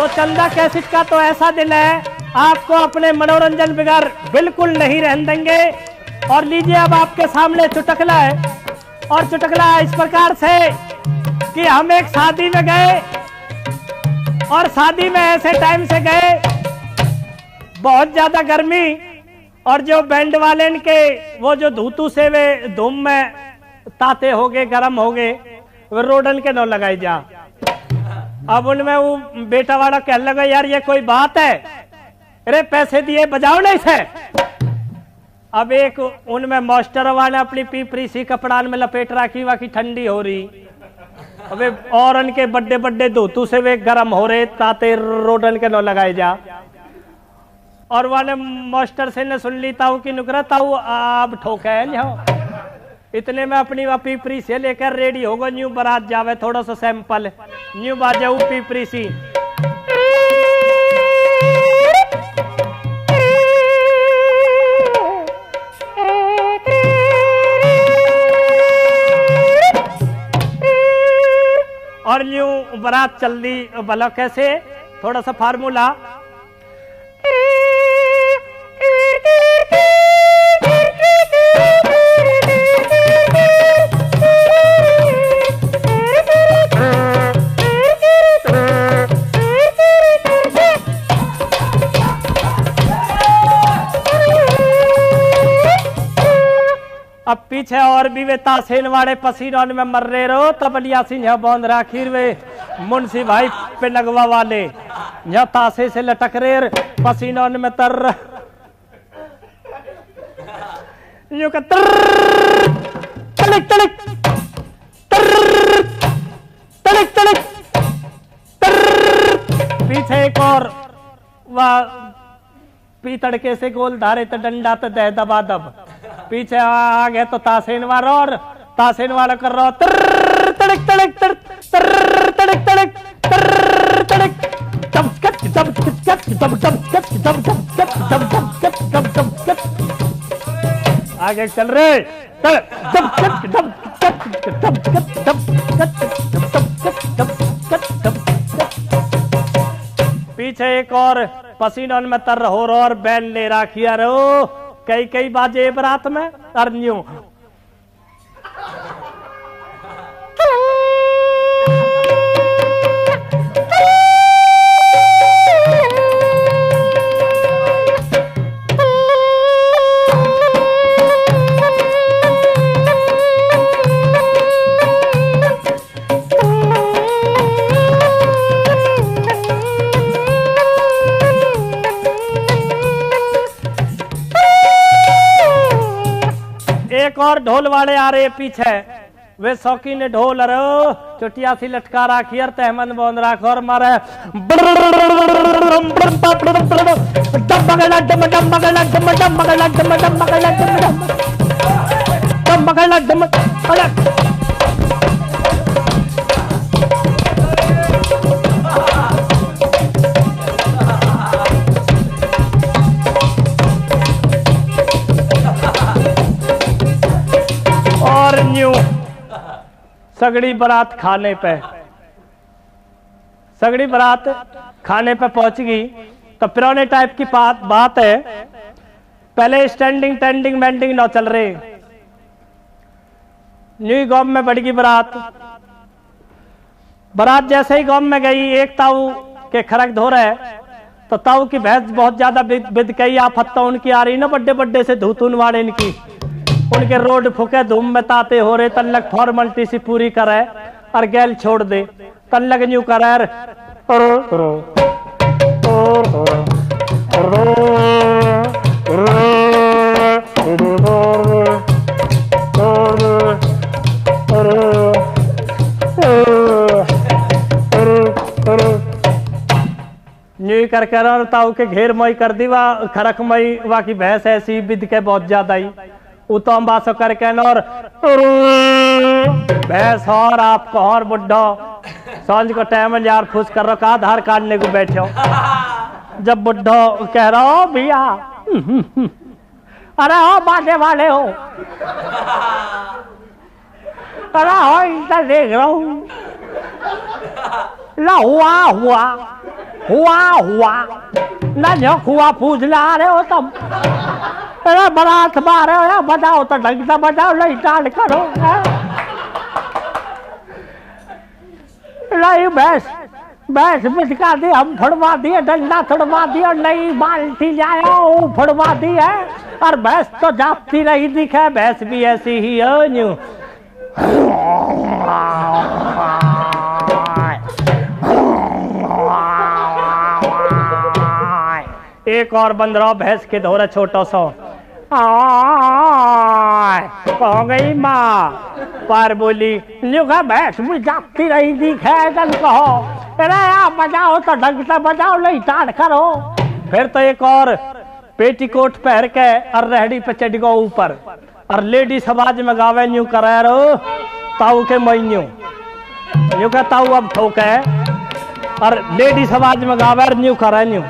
तो चंदा कैसेट का तो ऐसा दिन है, आपको अपने मनोरंजन बगैर बिल्कुल नहीं रहने देंगे। और लीजिए अब आपके सामने चुटकुला है, और चुटकुला इस प्रकार से कि हम एक शादी में गए, और शादी में ऐसे टाइम से गए बहुत ज्यादा गर्मी, और जो बैंड वाले के वो जो धूतू से वे धूम में ताते हो गए, गर्म हो गए, वो रोडन के न लगाई जा। अब उनमें वो बेटा वाला कहने लगा, यार ये कोई बात है, अरे पैसे दिए बजाओ नहीं से। अब एक उनमें मास्टर वाले अपनी पीपरी सी कपड़ान में लपेट रखी, वाकी ठंडी हो रही, अबे और उनके बड्डे बड्डे धोतू से वे गरम हो रहे, ताते रोडन के न लगाए जा। और वाले मास्टर से ने सुन ली ताऊ की नुकरा, ताऊ अब ठोके है इतने में अपनी वह पीपरी से लेकर रेडी होगा, न्यू बारात जावे, थोड़ा सा सैंपल न्यू बाजे पीपरी सी। और न्यू बारात चल दी भला कैसे, थोड़ा सा फार्मूला। अब पीछे और भी वे तासेन वाले पसीनों में मर रहे रहो, तबलिया सिंह बौंद राखीर वे मुंशी भाई पे लगवा वाले यहाँ तासे से लटक रहे पसीनों में तर यूं का तड़क तड़क तड़क तड़क पीछे एक और वह पीतड़ के से गोल धारे तो डंडा तो दे दबा दब, पीछे आ गए तो तासेन वाला, और तासेन वाला कर रहा तड़क तड़क तड़क तड़क तड़क तड़क आगे चल रहे। पीछे एक और पसीनों में तर हो रहा और बैंड ले राखिया रहो, कई कई बाजे बरात में अरन्यू। एक और ढोल वाले आ रहे पीछे, वे शौकीन ढोल रो चुटिया सी लटका राखी और तहमन बौंद राख और मारे और न्यू सगड़ी बारात खाने पे, सगड़ी बारात खाने पे पहुंच गई। तो पुराने टाइप की बात है, पहले स्टैंडिंग टेंडिंग मेंडिंग न चल रहे। न्यू गांव में बढ़ गई बारात, बारात जैसे ही गांव में गई, एक ताऊ के खरक धो रहे, तो ताऊ की भैंस बहुत ज्यादा बिद गई, आफत उनकी आ रही ना, बड्डे बड्डे से धूतून वाले इनकी, उनके रोड फुके धूम में ताते हो रहे, तल्लक फॉर्मेलिटी सी पूरी करे और गैल छोड़ दे, तल्लक न्यू करे न्यू कर ताऊ के घेर मई कर दी, वा खरक मई वा की भैंस ऐसी बिद के बहुत ज्यादा ही उतम बासो करके और भैंस और आपको और बुढ़ो सांझ को टाइम यार फूस कर रखा आधार काटने को बैठे हो। जब बुढ़ो कह रहा हो भैया अरे हो बाजे वाले हो, अरे हो इधर देख रहा हूँ, ला हुआ हुआ हुआ ना जो हुआ पूछ ला रहे हो तुम। अरे बारात मारे हो, बजाओ तो ढंग से बजाओ, नहीं टाल करो। नहीं भैंस बिचका दी, हम फड़वा दिए, डंडा छुड़वा दिया, नई बाल्टी लाओ फड़वा दी है। और भैंस तो जापती रही दिखे, भैंस भी ऐसी ही है न्यू। एक और बंद रहो भैंस के धोरे छोटा सा। कहो गई माँ पर बोली लिखा भैंस भी जाती रही दिखे जन कहो। अरे आप बजाओ तो ढंग से बजाओ, नहीं टाट करो। फिर तो एक और पेटीकोट पहन के और रेहड़ी पे चढ़ गो ऊपर, और लेडी समाज में गावे न्यू करे रो ताऊ के मैन्यू न्यू का ताऊ अब ठोके, और लेडी समाज में गावे न्यू करे न्यू।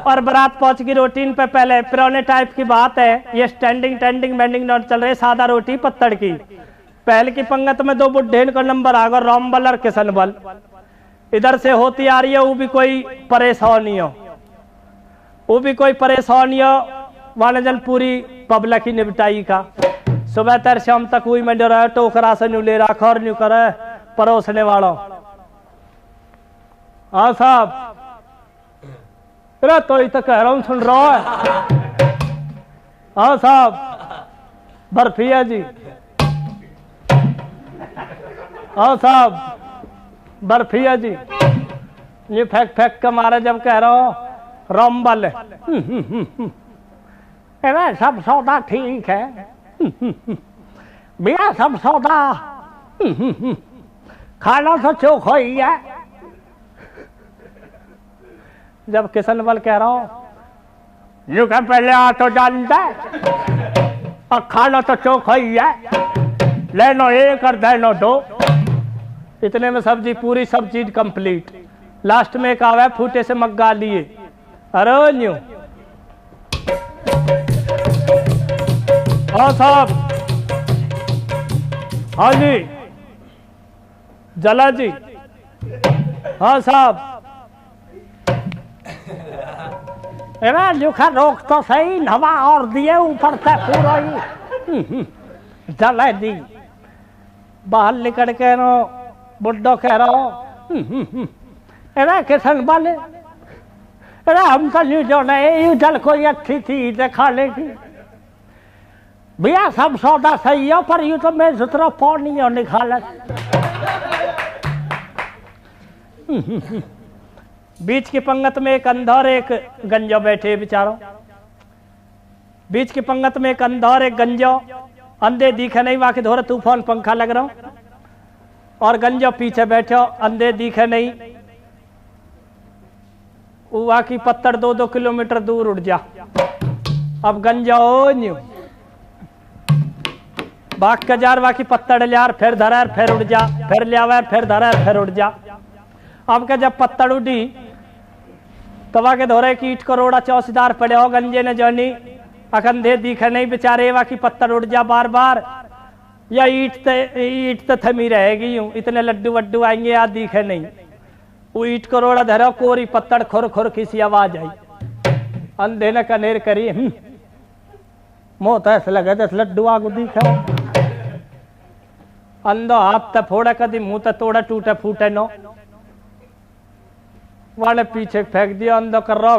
और बारात पहुंच गई रूटीन पे। पहले पुराने टाइप की बात है, ये स्टैंडिंग टेंडिंग बेंडिंग नॉट चल रहे, सादा रोटी पत्तड़ की। पहले की पंगत में दो बुढ़े का नंबर आ गया, रामबल और किशन बल। इधर से होती आ रही है, वो भी कोई परेशानी हो, वो भी कोई परेशानी हो, वाले जन पूरी पब्लिक ही निपटाई का। सुबह तर शाम तक हुई में डरा टोकरा से न्यू ले रखा और न्यू करे परोसने वालों। हाँ साहब, तो ही तो कह रहा हूं, सुन रहा है। हाँ साहब, बर्फी है जी। हाँ साहब, बर्फी है जी। ये फेंक फेंक के मारे जब कह रहा हूं रामबल है, सब सौदा ठीक है भैया, सब सौदा खाना तो चोखा ही है। जब किशन बल कह रहा हूं यू कह पहले आ तो जानता है, और खाना तो चोखा ही है, लेनो एक और देनो दो। इतने में सब्जी पूरी, सब चीज कंप्लीट। लास्ट में एक आवे फूटे से मग्गा लिए। अरे न्यू हाँ साहब, हाँ जी जला जी। हाँ साहब, लिखा रोक तो सही, हवा और दिए ऊपर से पूरा ही जला दी। बाहर निकल के नो बुड्ढो कह रहा हो किशन बल, हम तो न्यू जो नहीं जल कोई अच्छी चीज खा लेगी भैया, सब सौदा सही है, पर यू तो मैं सुतरा पानी और निकाला। बीच की पंगत में एक अंधा और एक गंजा बैठे बेचारों। बीच की पंगत में एक अंधा और एक गंजा, अंधे दिखे नहीं, वहां के धोरे तूफान पंखा लग रहा, और गंजा पीछे बैठो, अंधे दिखे नहीं, वहां की पत्थर 2-2 किलोमीटर दूर उड़ जा। अब गंजा हो न्यू बाग का जार, वहां की पत्थर लियार, फिर धरार, फिर उड़ जा, फिर लियावर, फिर धरार, फिर उड़ जा। अब का जब पत्थर उड़ी तो वहां के धोरे की ईट करोड़ा चौकीदार पड़े हो, गंजे ने जानी अकंधे दिखे नहीं बेचारे वा की पत्थर उड़ जा बार बार, या ईट तो थमी रहेगी यूं, इतने लड्डू वड्डू आएंगे याद दिखे नहीं। वो ईट करोड़ा धरो कोरी पत्थर खुर खुर किसी आवाज आई, अंधे ने कनेर करी मोह तो ऐसे लगे दस लड्डू आगू दिखा। अंधो हाथ तो फोड़ा कदी मुंह तो तोड़ा टूटे फूटे नो, वाले पीछे फेंक दिया। अंधो कर रहा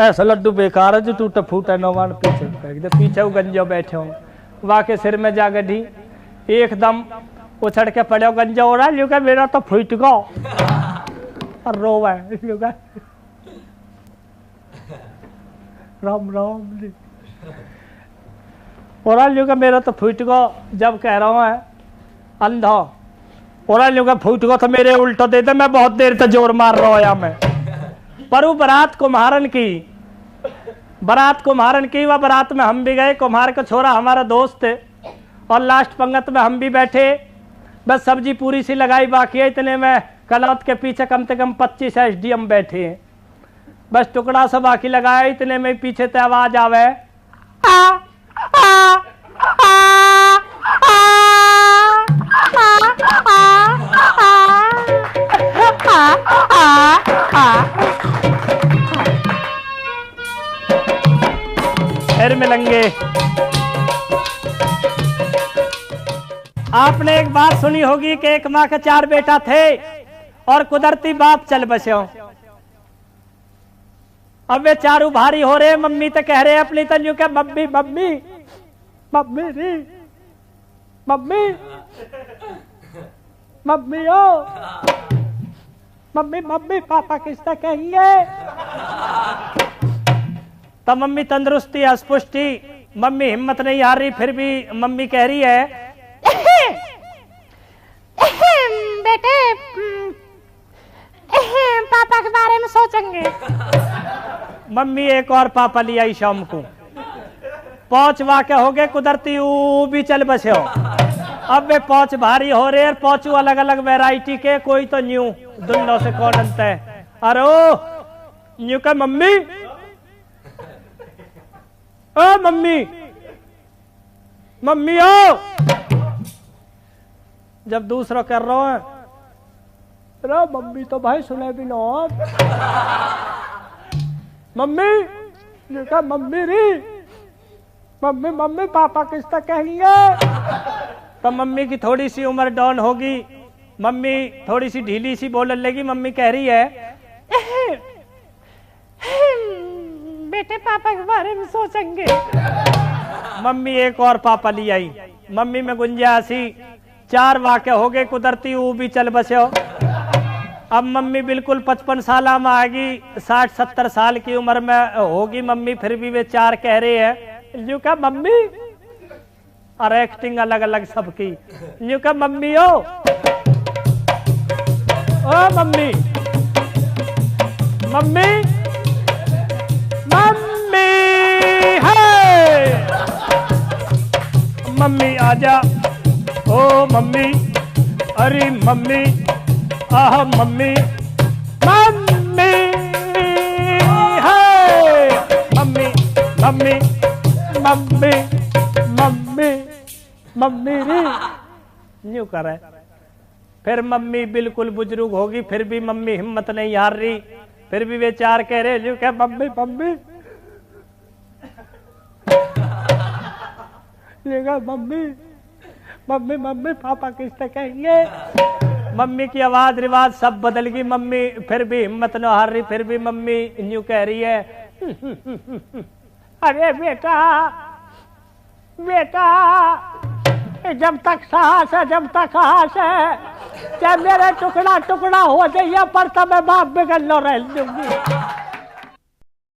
ऐसा लड्डू बेकार है जो टूटे फूटे नो, वाले पीछे फेंक दिया। पीछे वो गंजो बैठे हो, वाके सिर में जा गढ़ी, एकदम उछड़ के पड़े गंजा हो रहा है, मेरा तो फूट गो और रोवा है। राम राम जी और मेरा तो फूट गो। जब कह रहा हूँ अंधा और फूट गो तो मेरे उल्टा दे दे, मैं बहुत देर तक जोर मार रहा हूँ मैं। पर वो बारात कुम्हारन की, बारात कुम्हारन की, वह बारात में हम भी गए। कुम्हार का छोरा हमारा दोस्त है और लास्ट पंगत में हम भी बैठे। बस सब्जी पूरी सी लगाई बाकी है, इतने में कलौत के पीछे कम से कम 25 SDM बैठे हैं। बस टुकड़ा सा बाकी लगाया, इतने में पीछे से आवाज आवे आ, आ, आ, आ, फिर मिलेंगे। आपने एक बात सुनी होगी कि एक माँ के 4 बेटा थे और कुदरती बाप चल बसे। अब वे चारों भारी हो रहे, मम्मी तो कह रहे अपनी तन्यू के मम्मी मम्मी मम्मी री मम्मी मम्मी ओ मम्मी मम्मी पापा किसका कहेंगे। तब मम्मी तंदुरुस्ती अस्पुष्टि, मम्मी हिम्मत नहीं हार रही, फिर भी मम्मी कह रही है बेटे पापा के बारे में सोचेंगे। मम्मी एक और पापा लिया आई शाम को, 5 वाके हो गए, कुदरती ऊ भी चल बसे हो। अब वे 5 भारी हो रहे, 5 अलग अलग वैरायटी के, कोई तो न्यू दोनों से कौन अंत है। अरे ओ न्यू का मम्मी ओ मम्मी मम्मी ओ। जब दूसरा कर रहा है अरे मम्मी तो भाई सुने भी ना मम्मी का मम्मी री मम्मी मम्मी पापा किसका कहेंगे। तो मम्मी की थोड़ी सी उम्र डाउन होगी, मम्मी थोड़ी सी ढीली सी बोलने लगी। मम्मी कह रही है बेटे पापा के बारे में सोचेंगे। मम्मी एक और पापा ली आई, मम्मी में गुंजाइशी 4 वाके हो गए, कुदरती ऊ भी चल बसे हो। अब मम्मी बिल्कुल 55 साल में आएगी, 60-70 साल की उम्र में होगी मम्मी, फिर भी वे 4 कह रहे हैं यू का मम्मी, और एक्टिंग अलग अलग सबकी। यू का मम्मी ओ मम्मी मम्मी मम्मी है मम्मी आजा ओ मम्मी, अरे मम्मी आह मम्मी मम्मी है mummy mummy mummy mummy mummy री न्यू कर है। फिर मम्मी बिल्कुल बुजुर्ग होगी, फिर भी मम्मी हिम्मत नहीं हार रही, फिर भी वे 4 कह रहे न्यू क्या mummy mummy mummy mummy mummy papa किससे कहेंगे। मम्मी की आवाज रिवाज सब बदल गई, मम्मी फिर भी हिम्मत न हार रही, फिर भी मम्मी न्यू कह रही है अरे बेटा बेटा जब तक सांस है जब तक सांस है, चाहे मेरे टुकड़ा टुकड़ा हो जाइए पर तब मैं बाप बिगड़ लो रह दूंगी।